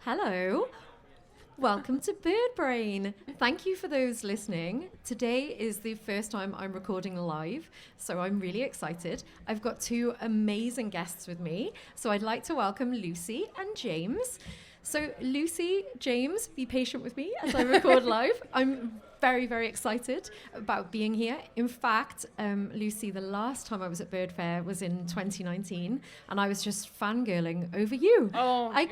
Hello. Welcome to Bird Brain. Thank you for those listening. Today is the first time I'm recording live, so I'm really excited. I've got two amazing guests with me, so I'd like to welcome Lucy and James. So Lucy, James, be patient with me as I record live. I'm very, very excited about being here. In fact, Lucy, the last time I was at Birdfair was in 2019, and I was just fangirling over you. Oh, I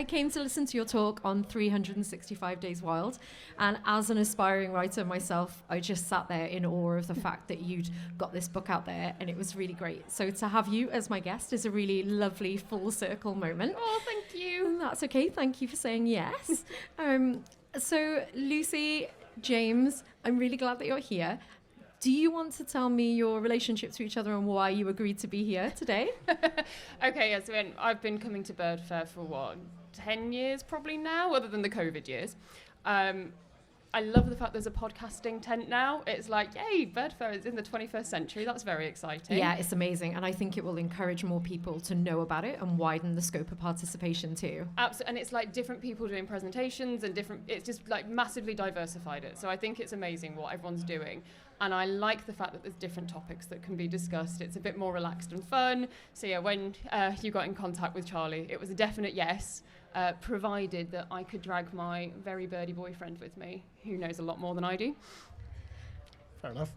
came to listen to your talk on 365 Days Wild, and as an aspiring writer myself, I just sat there in awe of the fact that you'd got this book out there, and it was really great. So to have you as my guest is a really lovely full circle moment. Oh, thank you. And that's okay. Thank you for saying yes. So Lucy, James, I'm really glad that you're here. Do you want to tell me your relationship to each other and why you agreed to be here today? Okay, yes, I've been coming to Birdfair for 10 years probably now, other than the COVID years. I love the fact there's a podcasting tent now. It's like, yay, Birdfair is in the 21st century. That's very exciting. Yeah, it's amazing. And I think it will encourage more people to know about it and widen the scope of participation too. Absolutely. And it's like different people doing presentations and it's just like massively diversified it. So I think it's amazing what everyone's doing. And I like the fact that there's different topics that can be discussed. It's a bit more relaxed and fun. So yeah, when you got in contact with Charlie, it was a definite yes. Provided that I could drag my very birdie boyfriend with me, who knows a lot more than I do. Fair enough.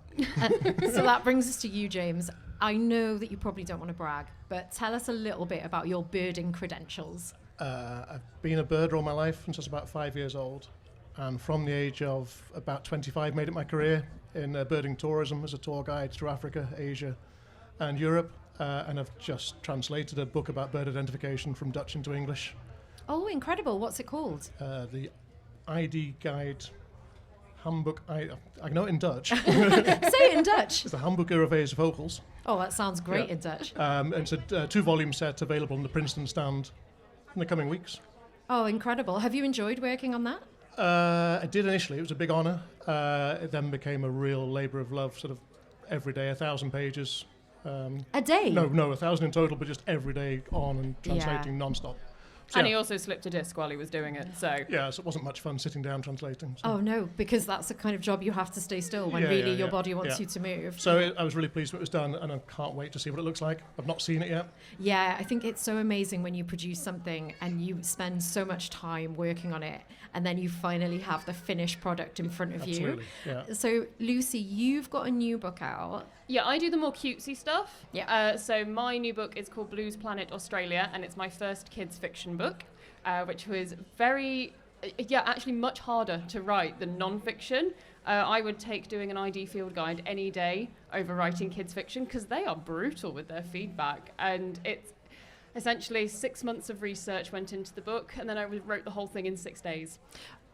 So that brings us to you, James. I know that you probably don't want to brag, but tell us a little bit about your birding credentials. I've been a birder all my life since I was about 5 years old. And from the age of about 25, made it my career in birding tourism as a tour guide through Africa, Asia, and Europe. And I've just translated a book about bird identification from Dutch into English. Oh, incredible. What's it called? The ID Guide Handboek. I know it in Dutch. Say it in Dutch. It's the Handboek Europese Vogels. Oh, that sounds great in Dutch. It's a 2-volume set available on the Princeton stand in the coming weeks. Oh, incredible. Have you enjoyed working on that? I did initially. It was a big honour. It then became a real labour of love, sort of every day, 1,000 pages. A day? No, 1,000 in total, but just every day on and translating non-stop. So, And he also slipped a disc while he was doing it, so... Yeah, so it wasn't much fun sitting down translating. So. Oh, no, because that's the kind of job you have to stay still when your body wants you to move. So I was really pleased when it was done, and I can't wait to see what it looks like. I've not seen it yet. Yeah, I think it's so amazing when you produce something and you spend so much time working on it, and then you finally have the finished product in front of Absolutely, you. yeah. So, Lucy, you've got a new book out. Yeah, I do the more cutesy stuff. Yeah. So my new book is called Blues Planet Australia, and it's my first kids fiction book, which was actually much harder to write than non-fiction. I would take doing an ID field guide any day over writing kids fiction because they are brutal with their feedback, and it's essentially 6 months of research went into the book, and then I wrote the whole thing in 6 days.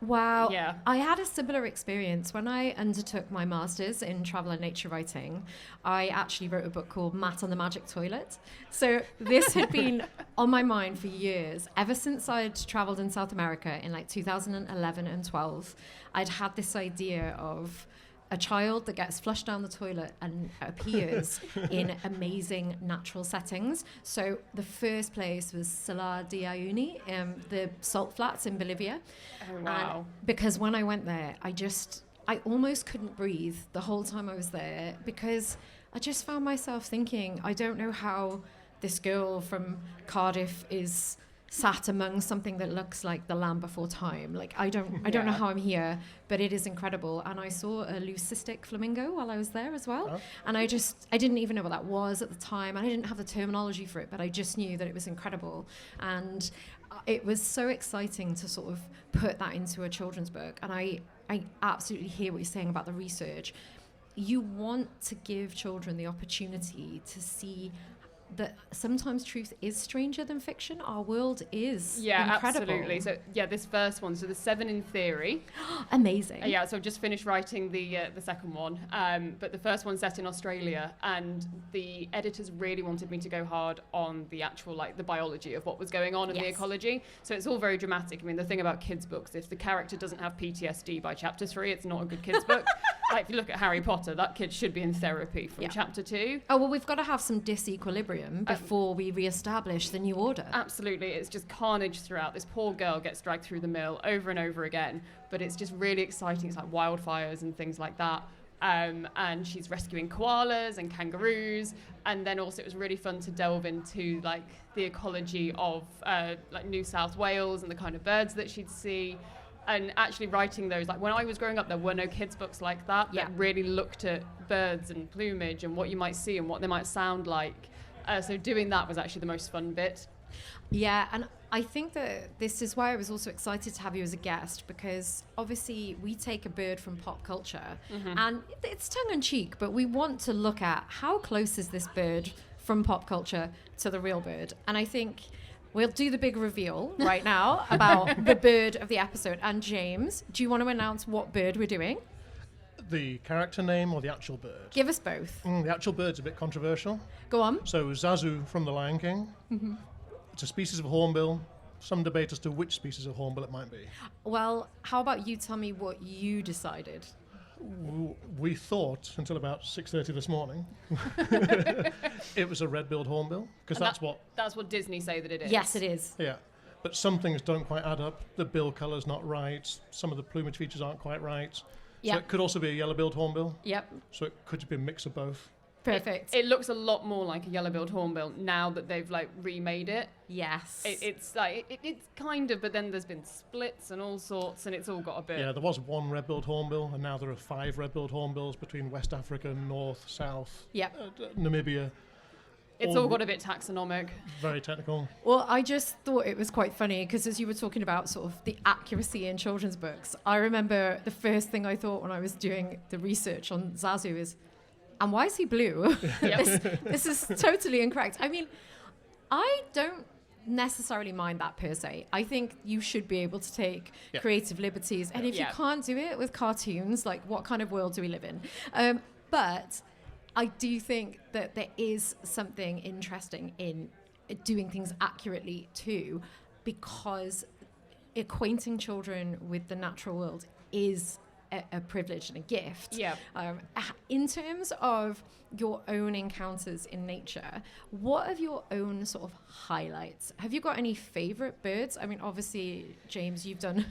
Wow. Yeah. I had a similar experience when I undertook my master's in travel and nature writing. I actually wrote a book called Matt and the Magic Toilet. So this had been on my mind for years. Ever since I'd traveled in South America in like 2011 and 12, I'd had this idea of a child that gets flushed down the toilet and appears in amazing natural settings. So the first place was Salar de Uyuni, the salt flats in Bolivia. Oh, wow. And because when I went there, I almost couldn't breathe the whole time I was there because I just found myself thinking, I don't know how this girl from Cardiff is sat among something that looks like the Land Before Time. Like, I don't know how I'm here, but it is incredible. And I saw a leucistic flamingo while I was there as well. Oh. And I didn't even know what that was at the time. And I didn't have the terminology for it, but I just knew that it was incredible. And it was so exciting to sort of put that into a children's book. And I absolutely hear what you're saying about the research. You want to give children the opportunity to see that sometimes truth is stranger than fiction. Our world is incredible. Absolutely. So this first one, so there's 7 in theory. Amazing. So I've just finished writing the second one, but the first one's set in Australia, and the editors really wanted me to go hard on the actual, like, the biology of what was going on and the ecology. So it's all very dramatic. I mean, the thing about kids' books, if the character doesn't have PTSD by chapter 3, it's not a good kids' book. Like, if you look at Harry Potter, that kid should be in therapy from chapter 2. Oh, well, we've got to have some disequilibrium before we re-establish the new order. Absolutely. It's just carnage throughout. This poor girl gets dragged through the mill over and over again, but it's just really exciting. It's like wildfires and things like that. And she's rescuing koalas and kangaroos, and then also it was really fun to delve into like the ecology of like New South Wales and the kind of birds that she'd see, and actually writing those. Like when I was growing up, there were no kids books like that really looked at birds and plumage and what you might see and what they might sound like. So doing that was actually the most fun bit. Yeah, and I think that this is why I was also excited to have you as a guest, because obviously we take a bird from pop culture and it's tongue-in-cheek, but we want to look at how close is this bird from pop culture to the real bird. And I think we'll do the big reveal right now about the bird of the episode. And James, do you want to announce what bird we're doing? The character name or the actual bird? Give us both. The actual bird's a bit controversial. Go on. So Zazu from The Lion King. It's a species of hornbill. Some debate as to which species of hornbill it might be. Well, how about you tell me what you decided? We thought until about 6:30 this morning it was a red-billed hornbill, because that's what Disney say that it is. Yes, it is. Yeah, but some things don't quite add up. The bill colour's not right. Some of the plumage features aren't quite right. So it could also be a yellow-billed hornbill. Yep. So it could be a mix of both. Perfect. It looks a lot more like a yellow-billed hornbill now that they've like remade it. Yes. It's like it's kind of, but then there's been splits and all sorts, and it's all got a bit. Yeah, there was one red-billed hornbill, and now there are 5 red-billed hornbills between West Africa, North, South, Namibia. It's all got a bit taxonomic. Very technical. Well, I just thought it was quite funny because as you were talking about sort of the accuracy in children's books, I remember the first thing I thought when I was doing the research on Zazu is, and why is he blue? This is totally incorrect. I mean, I don't necessarily mind that per se. I think you should be able to take creative liberties. And if you can't do it with cartoons, like what kind of world do we live in? But I do think that there is something interesting in doing things accurately too, because acquainting children with the natural world is a privilege and a gift. Yeah. In terms of your own encounters in nature, what are your own sort of highlights? Have you got any favorite birds? I mean, obviously, James, you've done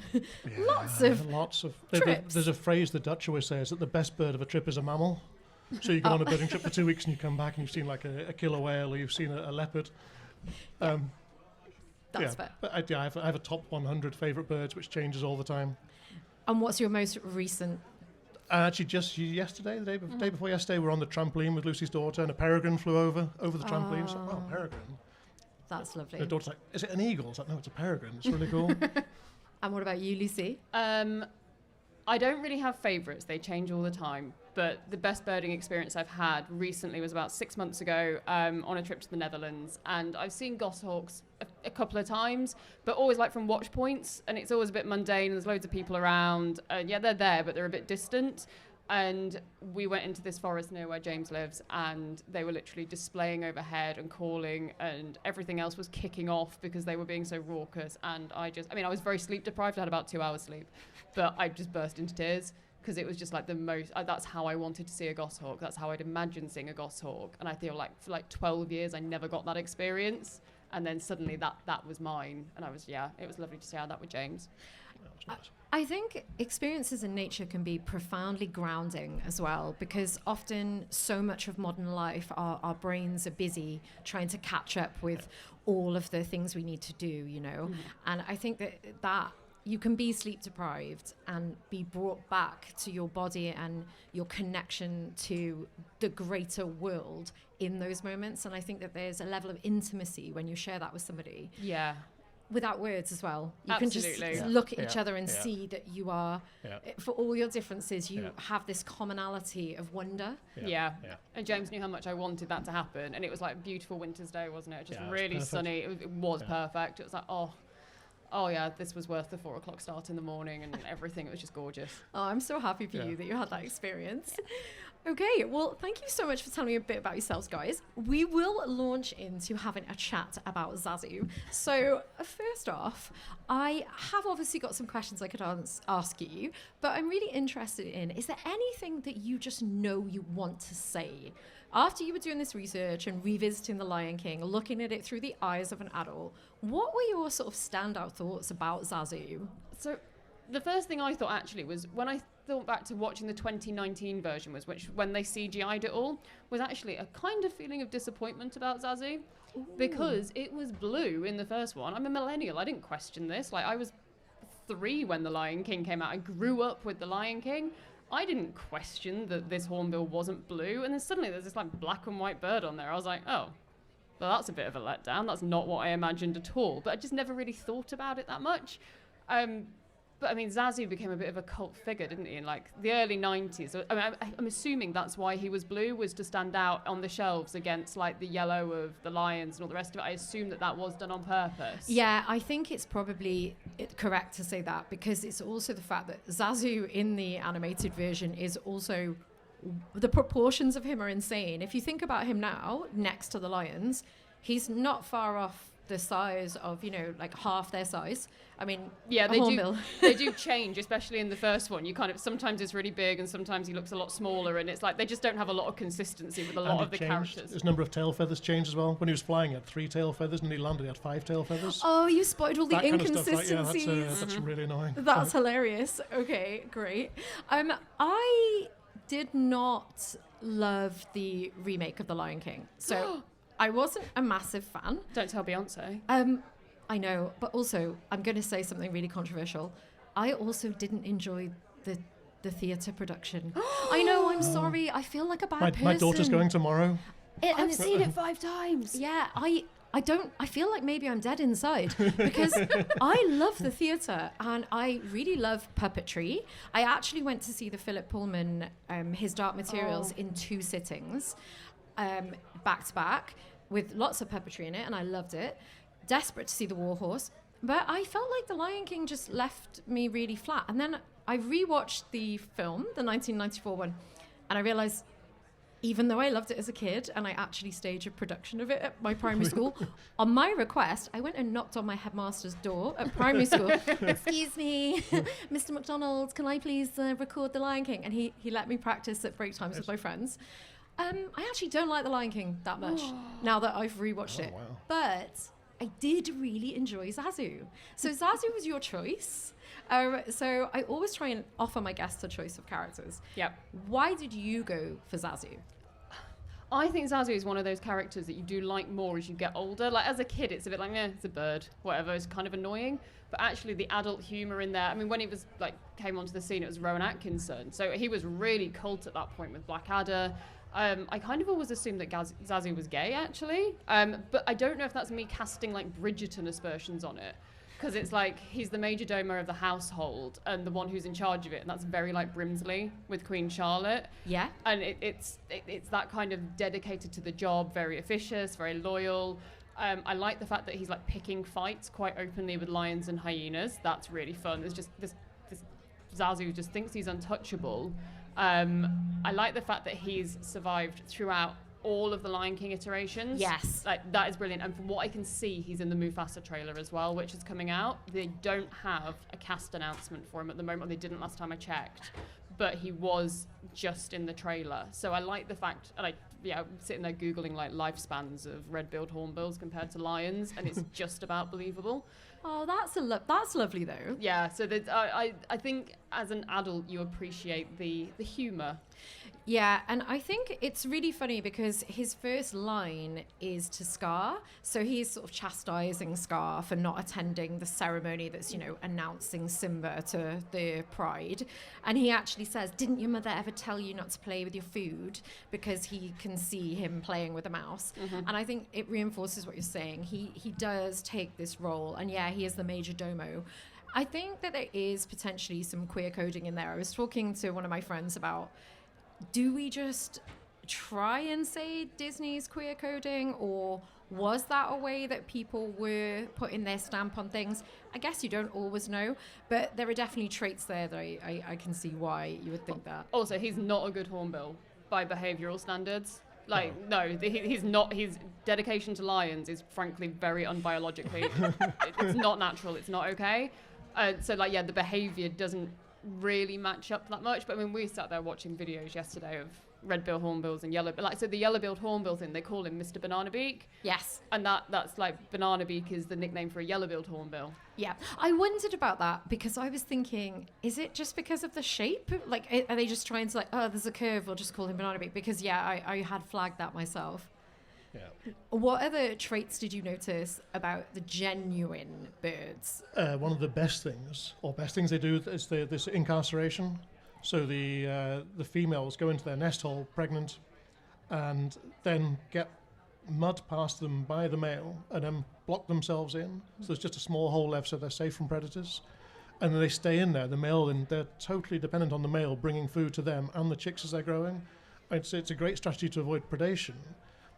lots of trips. There's a phrase the Dutch always says that the best bird of a trip is a mammal. So you go on a birding trip for 2 weeks and you come back and you've seen like a killer whale, or you've seen a leopard. That's fair. But I have a top 100 favourite birds, which changes all the time. And what's your most recent? Actually, just yesterday, the day before yesterday, we were on the trampoline with Lucy's daughter, and a peregrine flew over the trampoline. So, wow, peregrine. That's lovely. And the daughter's like, is it an eagle? It's like, no, it's a peregrine. It's really cool. And what about you, Lucy? I don't really have favourites. They change all the time. But the best birding experience I've had recently was about 6 months ago on a trip to the Netherlands. And I've seen goshawks a couple of times, but always like from watch points. And it's always a bit mundane. There's loads of people around. They're there, but they're a bit distant. And we went into this forest near where James lives, and they were literally displaying overhead and calling, and everything else was kicking off because they were being so raucous. And I was very sleep deprived. I had about 2 hours sleep, but I just burst into tears because it was just like the most, that's how I wanted to see a goshawk. That's how I'd imagined seeing a goshawk. And I feel like for like 12 years, I never got that experience. And then suddenly that was mine. And it was lovely to share that with James. I think experiences in nature can be profoundly grounding as well, because often so much of modern life, our brains are busy trying to catch up with all of the things we need to do, you know. And I think that you can be sleep deprived and be brought back to your body and your connection to the greater world in those moments. And I think that there's a level of intimacy when you share that with somebody. Yeah. Without words as well. You Absolutely. can just look at each other and see that you are, for all your differences, you have this commonality of wonder. Yeah. And James knew how much I wanted that to happen. And it was like a beautiful winter's day, wasn't it? Just really sunny. It was perfect. It was like, oh yeah, this was worth the 4 o'clock start in the morning and everything. It was just gorgeous. Oh, I'm so happy for you that you had that experience. Okay, well, thank you so much for telling me a bit about yourselves, guys. We will launch into having a chat about Zazu. So, first off, I have obviously got some questions I could ask you, but I'm really interested in, is there anything that you just know you want to say? After you were doing this research and revisiting The Lion King, looking at it through the eyes of an adult, what were your sort of standout thoughts about Zazu? So, the first thing I thought actually was when I thought back to watching the 2019 version, when they CGI'd it all, was actually a kind of feeling of disappointment about Zazu. Ooh. Because it was blue in the first one. I'm a millennial. I didn't question this. Like, I was 3 when The Lion King came out. I grew up with The Lion King. I didn't question that this hornbill wasn't blue. And then suddenly there's this like black and white bird on there. I was like, oh, well, that's a bit of a letdown. That's not what I imagined at all. But I just never really thought about it that much. But I mean, Zazu became a bit of a cult figure, didn't he? In like the early 90s. I mean, I'm assuming that's why he was blue, was to stand out on the shelves against like the yellow of the lions and all the rest of it. I assume that was done on purpose. Yeah, I think it's probably correct to say that, because it's also the fact that Zazu in the animated version is also, the proportions of him are insane. If you think about him now, next to the lions, he's not far off the size of, like half their size. I mean, yeah, they do change, especially in the first one. You kind of, sometimes it's really big and sometimes he looks a lot smaller, and it's like they just don't have a lot of consistency with a lot of the characters. His number of tail feathers changed as well. When he was flying, he had 3 tail feathers, and he landed, he had 5 tail feathers. Oh, you spotted all the that inconsistencies. Kind of stuff, like, that's really annoying. That's hilarious. Okay, great. I did not love the remake of The Lion King. So I wasn't a massive fan. Don't tell Beyonce. I know, but also I'm going to say something really controversial. I also didn't enjoy the theatre production. I know, I'm sorry. I feel like a bad person. My daughter's going tomorrow. I've seen it 5 times. Yeah, I feel like maybe I'm dead inside, because I love the theatre and I really love puppetry. I actually went to see the Philip Pullman, his Dark Materials in 2 sittings, back to back, with lots of puppetry in it, and I loved it. Desperate to see the War Horse, but I felt like The Lion King just left me really flat. And then I rewatched the film, the 1994 one, and I realised, even though I loved it as a kid and I actually staged a production of it at my primary school, on my request, I went and knocked on my headmaster's door at primary school. Excuse me, Mr. McDonald, can I please record The Lion King? And he let me practice at break times with my friends. I actually don't like The Lion King that much now that I've rewatched it. Wow. But I did really enjoy Zazu. So Zazu was your choice. So I always try and offer my guests a choice of characters. Yep. Why did you go for Zazu? I think Zazu is one of those characters that you do like more as you get older. Like, as a kid, it's a bit like, it's a bird, whatever. It's kind of annoying. But actually, the adult humour in there, I mean, when he was came onto the scene, it was Rowan Atkinson. So he was really cult at that point with Blackadder. I kind of always assumed that Zazu was gay, actually. But I don't know if that's me casting Bridgerton aspersions on it. Because it's like he's the major domo of the household and the one who's in charge of it, and that's very like Brimsley with Queen Charlotte. Yeah. And it's that kind of dedicated to the job, very officious, very loyal. I like the fact that he's picking fights quite openly with lions and hyenas. That's really fun. There's just this Zazu just thinks he's untouchable. I like the fact that he's survived throughout all of the Lion King iterations. Yes. That is brilliant. And from what I can see, he's in the Mufasa trailer as well, which is coming out. They don't have a cast announcement for him at the moment. They didn't last time I checked. But he was just in the trailer. So I like the fact, I'm sitting there Googling lifespans of red-billed hornbills compared to lions, and it's just about believable. Oh, that's lovely though. Yeah, so I think as an adult you appreciate the humour. Yeah, and I think it's really funny because his first line is to Scar. So he's sort of chastising Scar for not attending the ceremony that's, announcing Simba to the pride. And he actually says, didn't your mother ever tell you not to play with your food? Because he can see him playing with a mouse. Mm-hmm. And I think it reinforces what you're saying. He does take this role. And yeah, he is the major domo. I think that there is potentially some queer coding in there. I was talking to one of my friends about, do we just try and say Disney's queer coding, or was that a way that people were putting their stamp on things? I guess you don't always know, but there are definitely traits there that I can see why you would think that. Also, he's not a good hornbill by behavioural standards. Like, no, he's not. His dedication to lions is frankly very unbiologically. It's not natural. It's not okay. So, like, yeah, the behaviour doesn't really match up that much. But I mean, we sat there watching videos yesterday of red-billed hornbills and yellow. Like, so the yellow-billed hornbill thing, they call him Mr. Banana Beak. Yes. And that's like Banana Beak is the nickname for a yellow-billed hornbill. Yeah, I wondered about that because I was thinking, is it just because of the shape? Like, are they just trying to, like, oh, there's a curve, we'll just call him Banana Beak? Because, yeah, I had flagged that myself. Yeah. What other traits did you notice about the genuine birds? One of the best things they do is this incarceration. So the females go into their nest hole pregnant and then get mud past them by the male and then block themselves in. So there's just a small hole left so they're safe from predators. And then they stay in there, the male, and they're totally dependent on the male bringing food to them and the chicks as they're growing. It's a great strategy to avoid predation,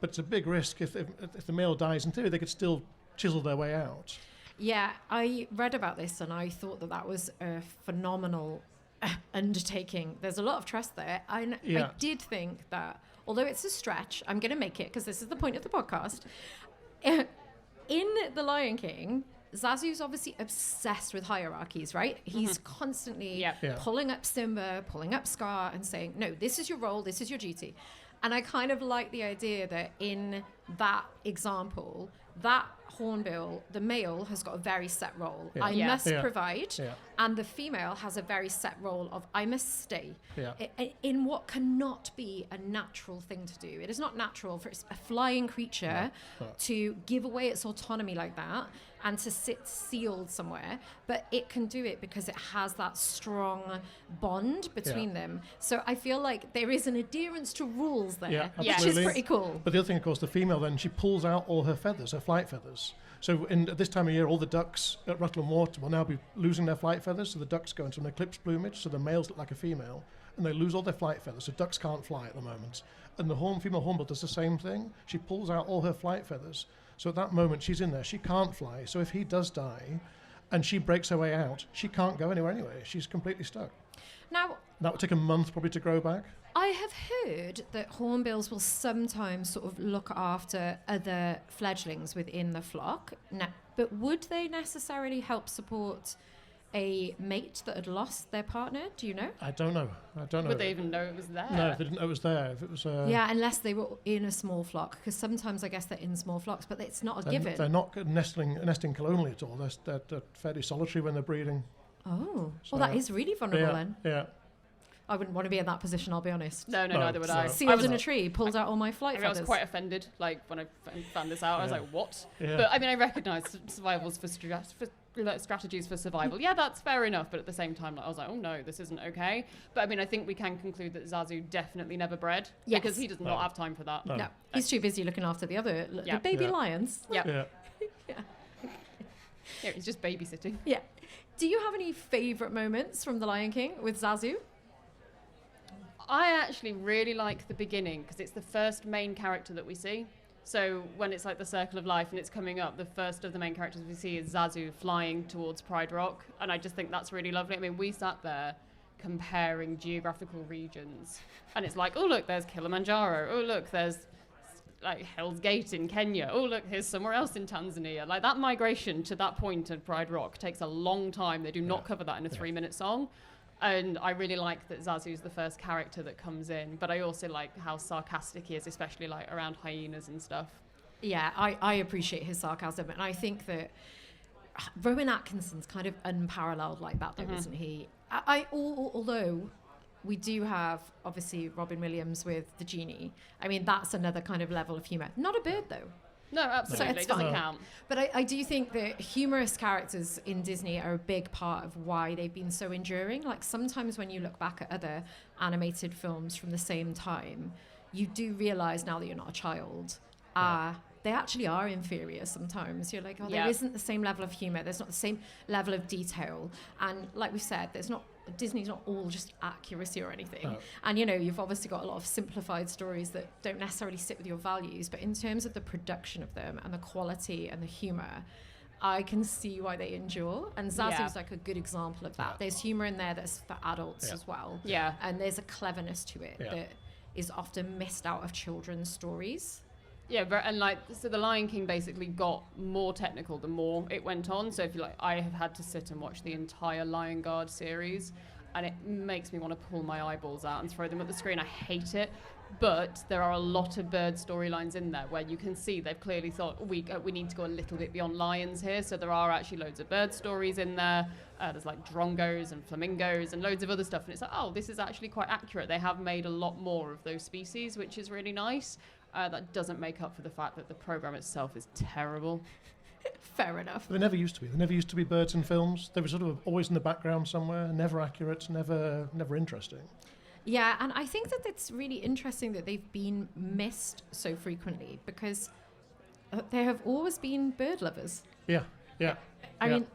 but it's a big risk if the male dies. In theory, they could still chisel their way out. Yeah, I read about this and I thought that was a phenomenal undertaking. There's a lot of trust there. I did think that, although it's a stretch, I'm going to make it because this is the point of the podcast. In The Lion King, Zazu's obviously obsessed with hierarchies, right? He's constantly pulling up Simba, pulling up Scar and saying, no, this is your role, this is your duty. And I kind of like the idea that in that example, that hornbill, the male has got a very set role. I must provide. And the female has a very set role of I must stay in what cannot be a natural thing to do. It is not natural for a flying creature to give away its autonomy like that and to sit sealed somewhere, but it can do it because it has that strong bond between them. So I feel like there is an adherence to rules there, which is pretty cool. But the other thing, of course, the female then, she pulls out all her feathers, her flight feathers. So at this time of year, all the ducks at Rutland Water will now be losing their flight feathers, so the ducks go into an eclipse plumage, so the males look like a female, and they lose all their flight feathers, so ducks can't fly at the moment. And the female hornbill does the same thing. She pulls out all her flight feathers, so at that moment she's in there, she can't fly, so if he does die, and she breaks her way out, she can't go anywhere anyway, she's completely stuck. Now, that would take a month probably to grow back. I have heard that hornbills will sometimes sort of look after other fledglings within the flock. Now, but would they necessarily help support a mate that had lost their partner? Do you know? I don't know. Would they even know it was there? No, they didn't know it was there. If it was, yeah, unless they were in a small flock, because sometimes I guess they're in small flocks, but it's not a given. They're not nesting colonially at all. They're fairly solitary when they're breeding. Oh, well, that is really vulnerable then. Yeah. I wouldn't want to be in that position, I'll be honest. No, neither would I. Sealed in a tree, pulled out all my flight feathers. I was quite offended, like, when I found this out. I was like, what? Yeah. But, I mean, I recognise strategies for survival. Yeah, that's fair enough. But at the same time, I was like, oh, no, this isn't okay. But, I mean, I think we can conclude that Zazu definitely never bred. Yes. Because he does not have time for that. No. He's too busy looking after the baby lions. Yeah, he's just babysitting. Yeah. Do you have any favourite moments from The Lion King with Zazu? I actually really like the beginning because it's the first main character that we see. So when it's like the circle of life and it's coming up, the first of the main characters we see is Zazu flying towards Pride Rock. And I just think that's really lovely. I mean, we sat there comparing geographical regions. And it's like, oh, look, there's Kilimanjaro. Oh, look, there's like Hell's Gate in Kenya. Oh, look, here's somewhere else in Tanzania. Like that migration to that point at Pride Rock takes a long time. They do not cover that in a 3-minute song. And I really like that Zazu's the first character that comes in, but I also like how sarcastic he is, especially like around hyenas and stuff. Yeah, I appreciate his sarcasm, and I think that Rowan Atkinson's kind of unparalleled like that, though, isn't he? Although we do have, obviously, Robin Williams with the genie. I mean, that's another kind of level of humour. Not a bird, though. No, absolutely. So it doesn't count. But I do think that humorous characters in Disney are a big part of why they've been so enduring. Like sometimes when you look back at other animated films from the same time, you do realise now that you're not a child, they actually are inferior sometimes. You're like, there isn't the same level of humour. There's not the same level of detail. And like we've said, there's not Disney's not all just accuracy or anything. No. And, you know, you've obviously got a lot of simplified stories that don't necessarily sit with your values, but in terms of the production of them and the quality and the humor, I can see why they endure. And Zazu's like a good example of that. Yeah. There's humor in there that's for adults as well. Yeah. And there's a cleverness to it that is often missed out of children's stories. Yeah, and like, so The Lion King basically got more technical the more it went on. So if you like, I have had to sit and watch the entire Lion Guard series, and it makes me want to pull my eyeballs out and throw them at the screen. I hate it. But there are a lot of bird storylines in there where you can see they've clearly thought, we need to go a little bit beyond lions here. So there are actually loads of bird stories in there. There's like drongos and flamingos and loads of other stuff. And it's like, oh, this is actually quite accurate. They have made a lot more of those species, which is really nice. That doesn't make up for the fact that the program itself is terrible. Fair enough. They never used to be. There never used to be birds in films. They were sort of always in the background somewhere, never accurate, never interesting. Yeah, and I think that it's really interesting that they've been missed so frequently because there have always been bird lovers. Yeah. I mean,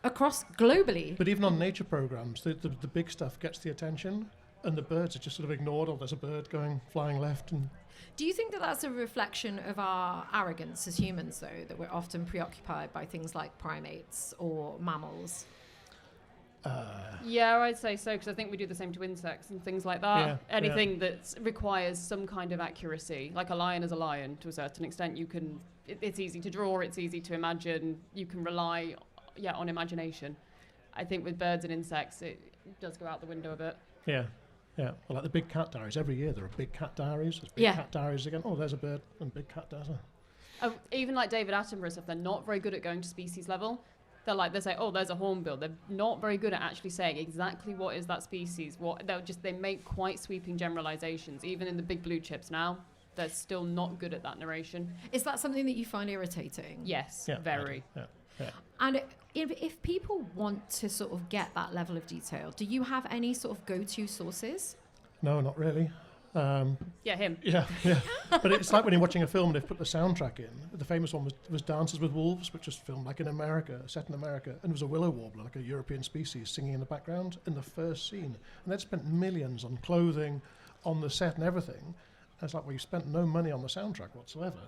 across globally. But even on nature programs, the big stuff gets the attention, and the birds are just sort of ignored. Or there's a bird flying left, and Do you think that that's a reflection of our arrogance as humans, though, that we're often preoccupied by things like primates or mammals? Yeah, I'd say so, because I think we do the same to insects and things like that. Yeah, Anything that requires some kind of accuracy, like a lion is a lion to a certain extent. It's easy to draw, it's easy to imagine. You can rely, on imagination. I think with birds and insects, it does go out the window a bit. Yeah. Well, like the big cat diaries. Every year there are big cat diaries. There's big cat diaries again. Oh, there's a bird and big cat diaries. Even like David Attenborough stuff, they're not very good at going to species level. They say, oh, there's a hornbill. They're not very good at actually saying exactly what is that species. They make quite sweeping generalizations. Even in the big blue chips now, they're still not good at that narration. Is that something that you find irritating? Yes, Yeah, very. Yeah. And if people want to sort of get that level of detail, do you have any sort of go-to sources? No, not really. Him. Yeah. But it's like when you're watching a film and they've put the soundtrack in. The famous one was Dances with Wolves, which was filmed like in America, set in America, and it was a willow warbler, like a European species, singing in the background in the first scene. And they'd spent millions on clothing, on the set and everything. And it's like, well, you spent no money on the soundtrack whatsoever.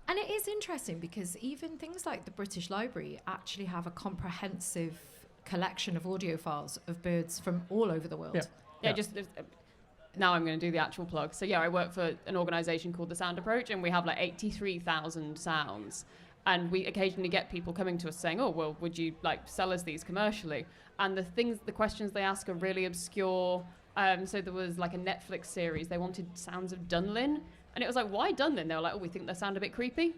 And it is interesting because even things like the British Library actually have a comprehensive collection of audio files of birds from all over the world. Yeah. Now I'm going to do the actual plug. So I work for an organisation called The Sound Approach, and we have like 83,000 sounds. And we occasionally get people coming to us saying, oh, well, would you like sell us these commercially? And the questions they ask are really obscure. So there was like a Netflix series. They wanted sounds of Dunlin. And it was like, why Dunlin? They were like, oh, we think they sound a bit creepy.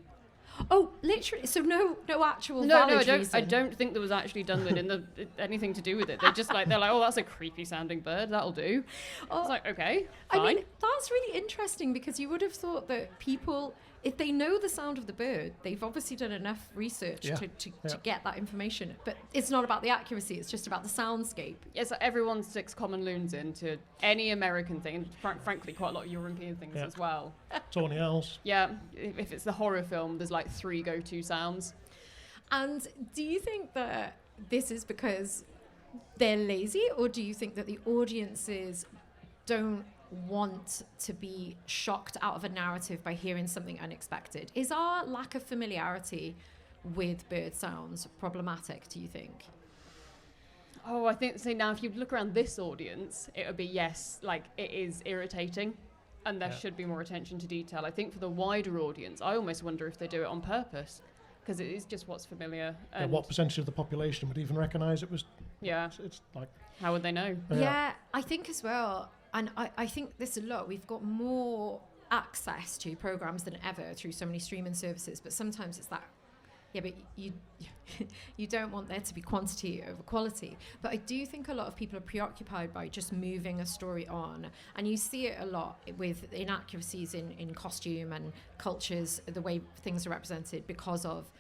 Oh, literally. So no actual No, valid I reason. don't think there was actually Dunlin in anything to do with it. They're like, oh, that's a creepy sounding bird. That'll do. Oh, It's like, okay, fine. I mean, that's really interesting because you would have thought that people, if they know the sound of the bird, they've obviously done enough research to get that information. But it's not about the accuracy, it's just about the soundscape. Yeah, so everyone sticks common loons into any American thing, and frankly, quite a lot of European things as well. Tawny owls. Yeah, if it's the horror film, there's like 3 go-to sounds. And do you think that this is because they're lazy, or do you think that the audiences don't want to be shocked out of a narrative by hearing something unexpected? Is our lack of familiarity with bird sounds problematic, do you think? Oh, I think, now if you look around this audience, it would be yes, like it is irritating and there should be more attention to detail. I think for the wider audience, I almost wonder if they do it on purpose because it is just what's familiar. And what percentage of the population would even recognise it was? Yeah. It's like... How would they know? Yeah, I think as well, and I think this a lot, we've got more access to programmes than ever through so many streaming services, but sometimes it's that, but you don't want there to be quantity over quality. But I do think a lot of people are preoccupied by just moving a story on, and you see it a lot with inaccuracies in costume and cultures, the way things are represented because of,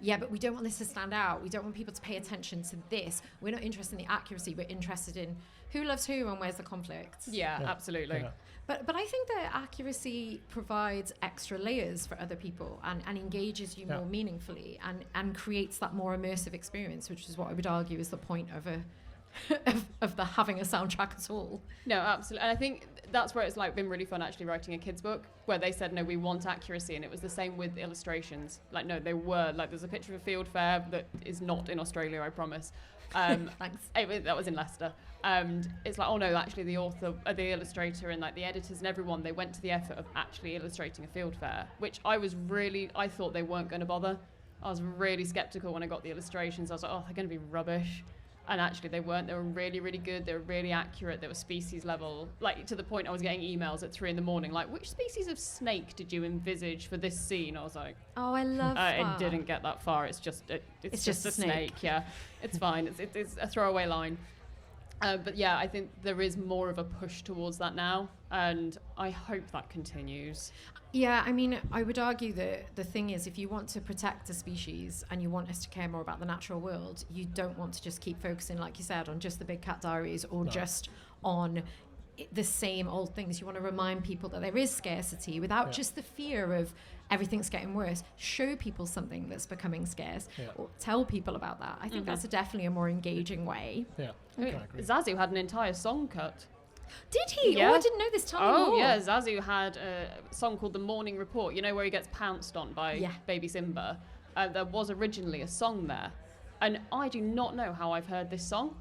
but we don't want this to stand out. We don't want people to pay attention to this. We're not interested in the accuracy. We're interested in who loves who and where's the conflict. Yeah, absolutely. Yeah. But I think that accuracy provides extra layers for other people and engages you more meaningfully and creates that more immersive experience, which is what I would argue is the point of a of the having a soundtrack at all. No, absolutely. And I think that's where it's like been really fun actually writing a kid's book, where they said, no, we want accuracy. And it was the same with illustrations. Like, no, they were like, there's a picture of a field fair that is not in Australia, I promise. Thanks. That was in Leicester. And it's like, oh no, actually the author, the illustrator and like the editors and everyone, they went to the effort of actually illustrating a field fair, which I thought they weren't going to bother. I was really skeptical when I got the illustrations. I was like, oh, they're going to be rubbish. And actually they weren't. They were really, really good. They were really accurate. They were species level. Like, to the point I was getting emails at 3 a.m, like, which species of snake did you envisage for this scene? I was like, oh, I love that. It didn't get that far. It's just a snake. Yeah, it's fine. It's a throwaway line. But yeah, I think there is more of a push towards that now, and I hope that continues. Yeah, I mean, I would argue that the thing is, if you want to protect a species and you want us to care more about the natural world, you don't want to just keep focusing, like you said, on just the Big Cat Diaries or just on the same old things. You want to remind people that there is scarcity without just the fear of everything's getting worse. Show people something that's becoming scarce, or tell people about that. I think that's definitely a more engaging way. I agree. Zazu had an entire song cut. Did he? Yeah. Oh, I didn't know this. Tell me more. Yeah, Zazu had a song called The Morning Report, you know, where he gets pounced on by baby Simba. There was originally a song there. And I do not know how I've heard this song,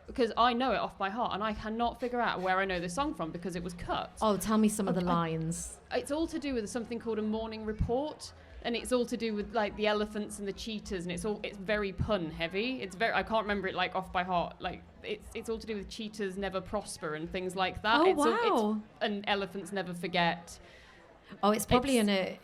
because I know it off by heart, and I cannot figure out where I know this song from because it was cut. Oh, tell me some of the lines. It's all to do with something called a morning report, and it's all to do with like the elephants and the cheetahs, and it's very pun heavy. I can't remember it like off by heart. Like it's all to do with cheetahs never prosper and things like that. Oh, wow. And elephants never forget. Oh, it's probably in a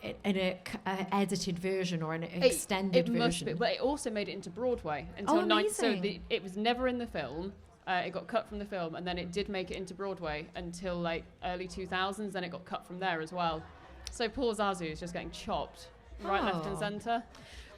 edited version or an extended version. It must be, but it also made it into Broadway it was never in the film. It got cut from the film, and then it did make it into Broadway until like early 2000s. Then it got cut from there as well. So poor Zazu is just getting chopped right, left, and centre.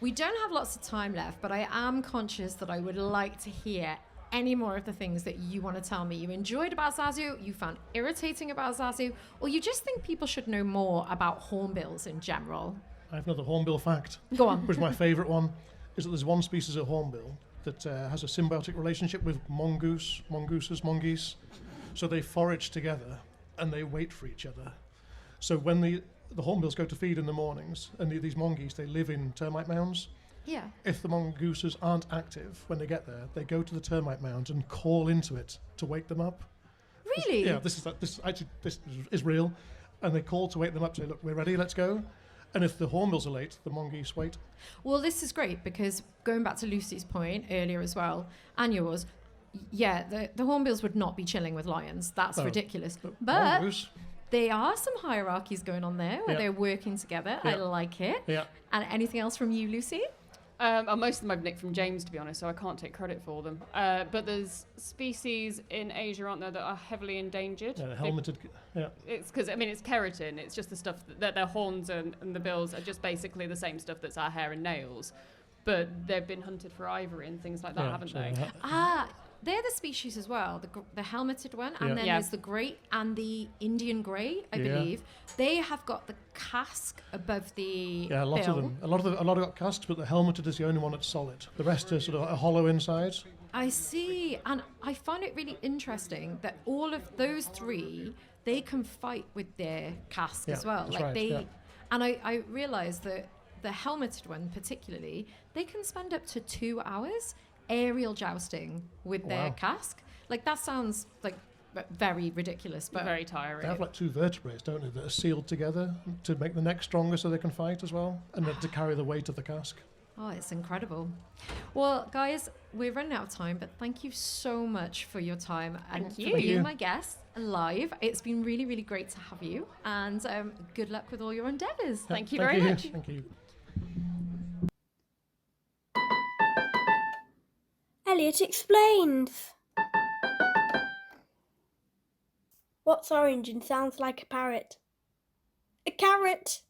We don't have lots of time left, but I am conscious that I would like to hear any more of the things that you want to tell me you enjoyed about Zazu, you found irritating about Zazu, or you just think people should know more about hornbills in general. I have another hornbill fact. Go on. Which is my favourite one, is that there's one species of hornbill that has a symbiotic relationship with mongoose. So they forage together and they wait for each other. So when the hornbills go to feed in the mornings, and these mongoose, they live in termite mounds. Yeah. If the mongooses aren't active when they get there, they go to the termite mound and call into it to wake them up. Really? This is real. And they call to wake them up, say, look, we're ready, let's go. And if the hornbills are late, the mongoose wait. Well, this is great, because going back to Lucy's point earlier as well, and yours, the hornbills would not be chilling with lions. That's ridiculous. But mongoose, there are some hierarchies going on there where they're working together. I like it. Yeah. And anything else from you, Lucy? Most of them I've nicked from James, to be honest, so I can't take credit for them. But there's species in Asia, aren't there, that are heavily endangered? Yeah, helmeted. It's because, I mean, it's keratin. It's just the stuff that their horns and the bills are just basically the same stuff that's our hair and nails. But they've been hunted for ivory and things like that, haven't they? They're the species as well, the helmeted one, and then there's the grey and the Indian grey, I believe. They have got the casque above the a lot bill. of them. A lot have got casques, but the helmeted is the only one that's solid. The rest are sort of a hollow inside. I see, and I find it really interesting that all of those three, they can fight with their casque as well. That's right. And I realised that the helmeted one particularly, they can spend up to 2 hours aerial jousting with their casque. Like, that sounds like very ridiculous, but very tiring. They have like 2 vertebrae, don't they, that are sealed together to make the neck stronger so they can fight as well, and then to carry the weight of the casque. Oh, it's incredible. Well, guys, we're running out of time, but thank you so much for your time and for being my guest live. It's been really, really great to have you, and good luck with all your endeavours. Thank you very much. Thank you. Elliot explains. What's orange and sounds like a parrot? A carrot!